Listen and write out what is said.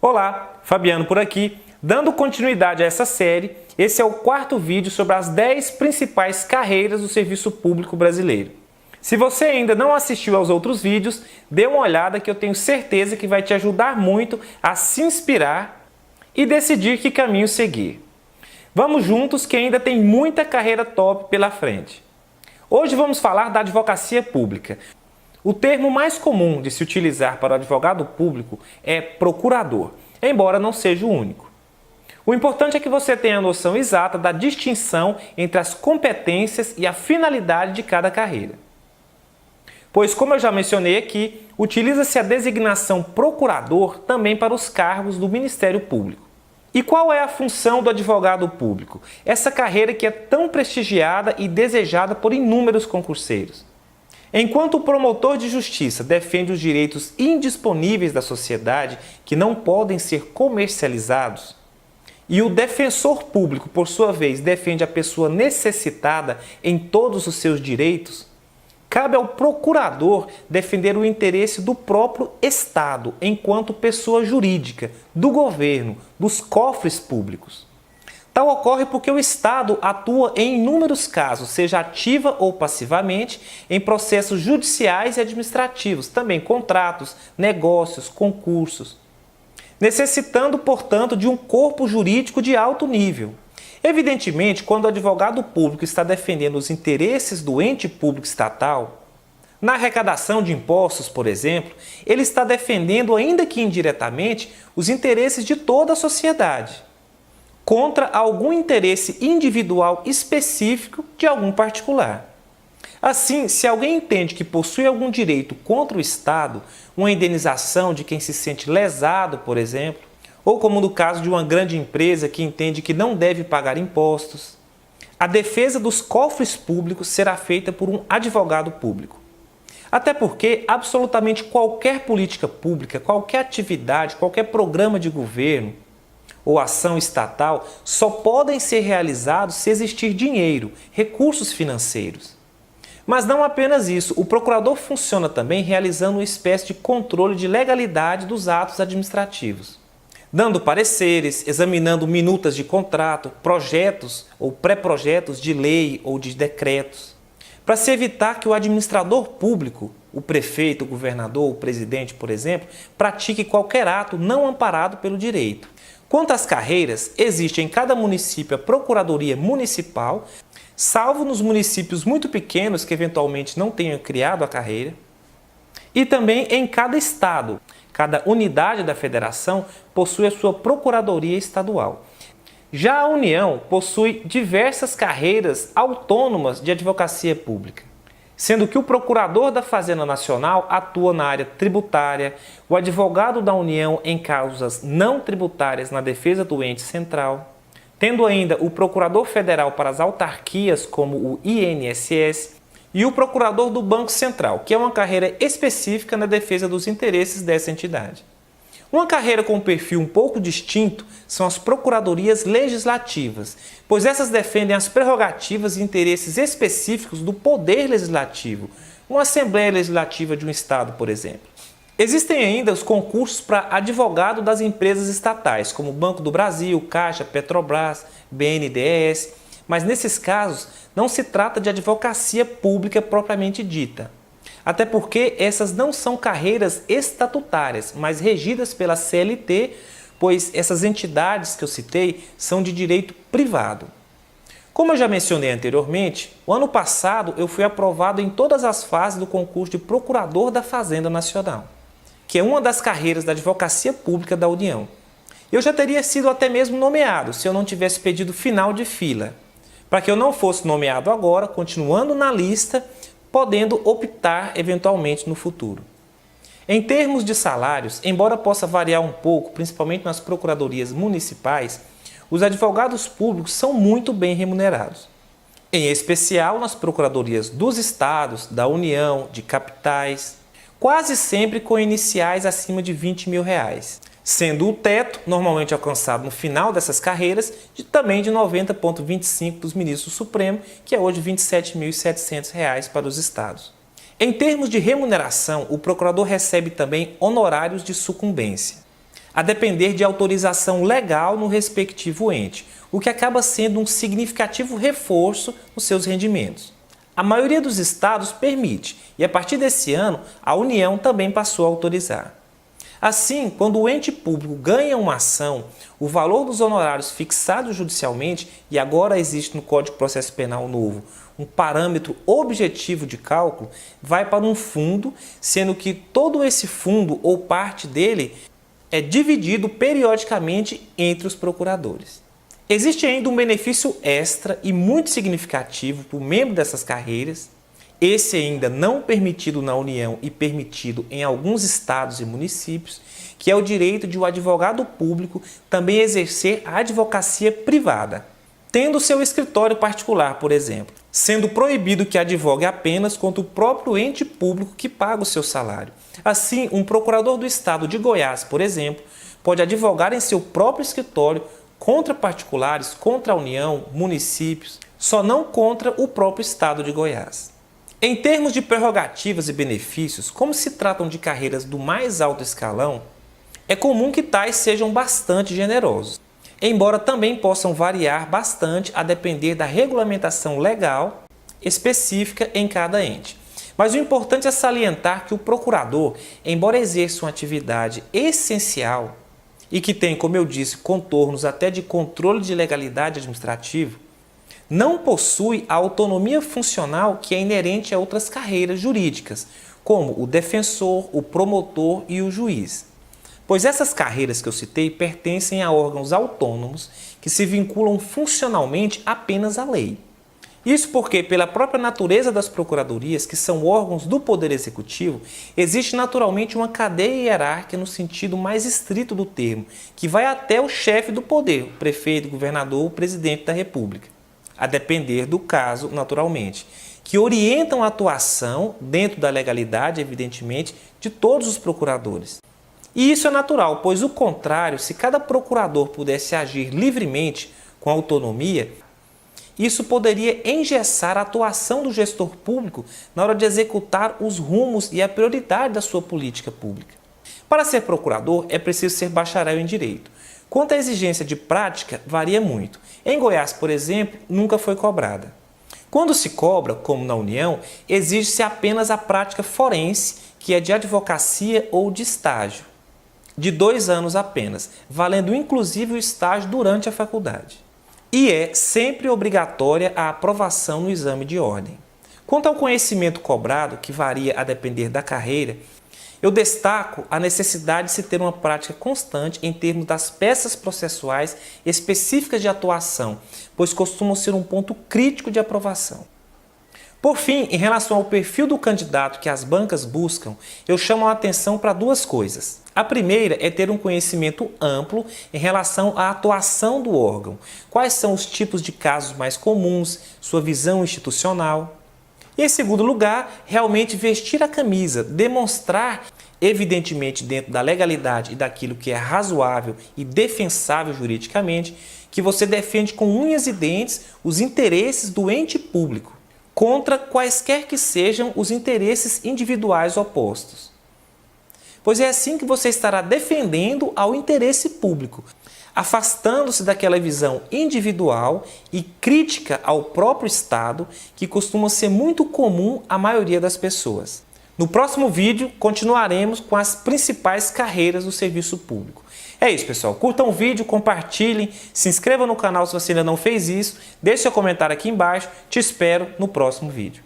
Olá, Fabiano por aqui. Dando continuidade a essa série, esse é o quarto vídeo sobre as 10 principais carreiras do serviço público brasileiro. Se você ainda não assistiu aos outros vídeos, dê uma olhada que eu tenho certeza que vai te ajudar muito a se inspirar e decidir que caminho seguir. Vamos juntos que ainda tem muita carreira top pela frente. Hoje vamos falar da advocacia pública. O termo mais comum de se utilizar para o advogado público é procurador, embora não seja o único. O importante é que você tenha a noção exata da distinção entre as competências e a finalidade de cada carreira. Pois, como eu já mencionei aqui, utiliza-se a designação procurador também para os cargos do Ministério Público. E qual é a função do advogado público? Essa carreira que é tão prestigiada e desejada por inúmeros concurseiros. Enquanto o promotor de justiça defende os direitos indisponíveis da sociedade que não podem ser comercializados, e o defensor público, por sua vez, defende a pessoa necessitada em todos os seus direitos, cabe ao procurador defender o interesse do próprio Estado enquanto pessoa jurídica, do governo, dos cofres públicos. Tal ocorre porque o Estado atua em inúmeros casos, seja ativa ou passivamente, em processos judiciais e administrativos, também contratos, negócios, concursos, necessitando, portanto, de um corpo jurídico de alto nível. Evidentemente, quando o advogado público está defendendo os interesses do ente público estatal, na arrecadação de impostos, por exemplo, ele está defendendo, ainda que indiretamente, os interesses de toda a sociedade, contra algum interesse individual específico de algum particular. Assim, se alguém entende que possui algum direito contra o Estado, uma indenização de quem se sente lesado, por exemplo, ou como no caso de uma grande empresa que entende que não deve pagar impostos, a defesa dos cofres públicos será feita por um advogado público. Até porque absolutamente qualquer política pública, qualquer atividade, qualquer programa de governo ou ação estatal só podem ser realizados se existir dinheiro, recursos financeiros. Mas não apenas isso, o procurador funciona também realizando uma espécie de controle de legalidade dos atos administrativos, dando pareceres, examinando minutas de contrato, projetos ou pré-projetos de lei ou de decretos, para se evitar que o administrador público, o prefeito, o governador, o presidente, por exemplo, pratique qualquer ato não amparado pelo direito. Quanto às carreiras, existe em cada município a Procuradoria Municipal, salvo nos municípios muito pequenos que eventualmente não tenham criado a carreira, e também em cada estado. Cada unidade da federação possui a sua Procuradoria Estadual. Já a União possui diversas carreiras autônomas de advocacia pública, sendo que o Procurador da Fazenda Nacional atua na área tributária, o advogado da União em causas não tributárias na defesa do ente central, tendo ainda o Procurador Federal para as autarquias, como o INSS, e o Procurador do Banco Central, que é uma carreira específica na defesa dos interesses dessa entidade. Uma carreira com um perfil um pouco distinto são as Procuradorias Legislativas, pois essas defendem as prerrogativas e interesses específicos do Poder Legislativo, uma Assembleia Legislativa de um Estado, por exemplo. Existem ainda os concursos para advogado das empresas estatais, como Banco do Brasil, Caixa, Petrobras, BNDES, mas nesses casos não se trata de advocacia pública propriamente dita. Até porque essas não são carreiras estatutárias, mas regidas pela CLT, pois essas entidades que eu citei são de direito privado. Como eu já mencionei anteriormente, o ano passado eu fui aprovado em todas as fases do concurso de Procurador da Fazenda Nacional, que é uma das carreiras da advocacia pública da União. Eu já teria sido até mesmo nomeado se eu não tivesse pedido final de fila, para que eu não fosse nomeado agora, continuando na lista, podendo optar eventualmente no futuro. Em termos de salários, embora possa variar um pouco, principalmente nas procuradorias municipais, os advogados públicos são muito bem remunerados. Em especial nas procuradorias dos estados, da União, de capitais, quase sempre com iniciais acima de R$20 mil, sendo o teto normalmente alcançado no final dessas carreiras também de 90,25 dos ministros do Supremo, que é hoje R$ 27.700 para os estados. Em termos de remuneração, o procurador recebe também honorários de sucumbência. a depender de autorização legal no respectivo ente, o que acaba sendo um significativo reforço nos seus rendimentos. A maioria dos estados permite, e a partir desse ano, a União também passou a autorizar. Assim, quando o ente público ganha uma ação, o valor dos honorários fixados judicialmente, e agora existe no Código de Processo Penal novo, um parâmetro objetivo de cálculo, vai para um fundo, sendo que todo esse fundo ou parte dele é dividido periodicamente entre os procuradores. Existe ainda um benefício extra e muito significativo para o membro dessas carreiras, esse ainda não permitido na União e permitido em alguns estados e municípios, que é o direito de o advogado público também exercer a advocacia privada, tendo seu escritório particular, por exemplo, sendo proibido que advogue apenas contra o próprio ente público que paga o seu salário. Assim, um procurador do estado de Goiás, por exemplo, pode advogar em seu próprio escritório contra particulares, contra a União, municípios, só não contra o próprio estado de Goiás. Em termos de prerrogativas e benefícios, como se tratam de carreiras do mais alto escalão, é comum que tais sejam bastante generosos, embora também possam variar bastante a depender da regulamentação legal específica em cada ente. Mas o importante é salientar que o procurador, embora exerça uma atividade essencial e que tem, como eu disse, contornos até de controle de legalidade administrativa, não possui a autonomia funcional que é inerente a outras carreiras jurídicas, como o defensor, o promotor e o juiz. Pois essas carreiras que eu citei pertencem a órgãos autônomos que se vinculam funcionalmente apenas à lei. Isso porque, pela própria natureza das procuradorias, que são órgãos do Poder Executivo, existe naturalmente uma cadeia hierárquica no sentido mais estrito do termo, que vai até o chefe do poder, o prefeito, o governador, o presidente da República, a depender do caso, naturalmente, que orientam a atuação, dentro da legalidade, evidentemente, de todos os procuradores. E isso é natural, pois o contrário, se cada procurador pudesse agir livremente, com autonomia, isso poderia engessar a atuação do gestor público na hora de executar os rumos e a prioridade da sua política pública. Para ser procurador, é preciso ser bacharel em Direito. Quanto à exigência de prática, varia muito. Em Goiás, por exemplo, nunca foi cobrada. Quando se cobra, como na União, exige-se apenas a prática forense, que é de advocacia ou de estágio, de 2 anos apenas, valendo inclusive o estágio durante a faculdade. E é sempre obrigatória a aprovação no exame de ordem. Quanto ao conhecimento cobrado, que varia a depender da carreira, eu destaco a necessidade de se ter uma prática constante em termos das peças processuais específicas de atuação, pois costumam ser um ponto crítico de aprovação. Por fim, em relação ao perfil do candidato que as bancas buscam, eu chamo a atenção para 2 coisas. A primeira é ter um conhecimento amplo em relação à atuação do órgão, quais são os tipos de casos mais comuns, sua visão institucional. E em segundo lugar, realmente vestir a camisa, demonstrar, evidentemente dentro da legalidade e daquilo que é razoável e defensável juridicamente, que você defende com unhas e dentes os interesses do ente público, contra quaisquer que sejam os interesses individuais opostos. Pois é assim que você estará defendendo ao interesse público, afastando-se daquela visão individual e crítica ao próprio Estado, que costuma ser muito comum à maioria das pessoas. No próximo vídeo, continuaremos com as principais carreiras do serviço público. É isso, pessoal. Curtam o vídeo, compartilhem, se inscrevam no canal se você ainda não fez isso, deixe seu comentário aqui embaixo. Te espero no próximo vídeo.